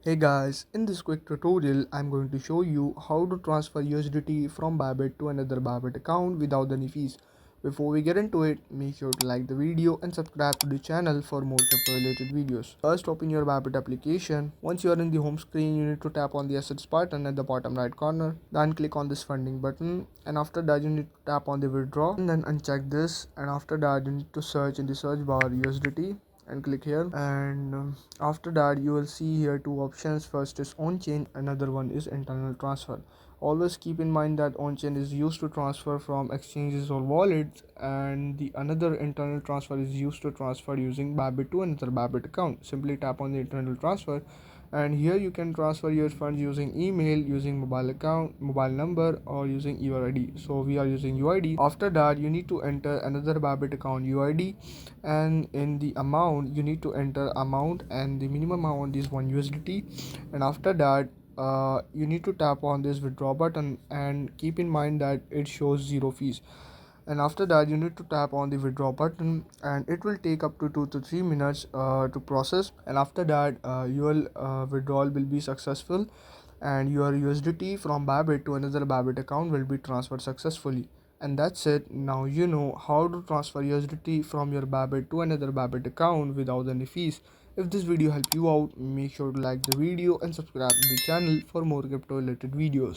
Hey guys, in this quick tutorial, I'm going to show you how to transfer USDT from Bybit to another Bybit account without any fees. Before we get into it, make sure to like the video and subscribe to the channel for more crypto related videos. First, open your Bybit application. Once you are in the home screen, you need to tap on the assets button at the bottom right corner. Then click on this funding button, and after that you need to tap on the withdraw and then uncheck this, and after that you need to search in the search bar USDT and click here, and after that you will see here two options. First is on chain, another one is internal transfer. Always keep in mind that on chain is used to transfer from exchanges or wallets, and the another internal transfer is used to transfer using Bybit to another Bybit account. Simply tap on the internal transfer, and here you can transfer your funds using email, using mobile account, mobile number, or using UID. So we are using UID. After that you need to enter another Bybit account UID, and in the amount you need to enter amount, and the minimum amount is 1 USDT. And after that you need to tap on this withdraw button, and keep in mind that it shows zero fees. And after that you need to tap on the withdraw button, and it will take up to 2 to 3 minutes to process. And after that your withdrawal will be successful, and your USDT from Bybit to another Bybit account will be transferred successfully. And that's it. Now you know how to transfer USDT from your Bybit to another Bybit account without any fees. If this video helped you out, make sure to like the video and subscribe to the channel for more crypto related videos.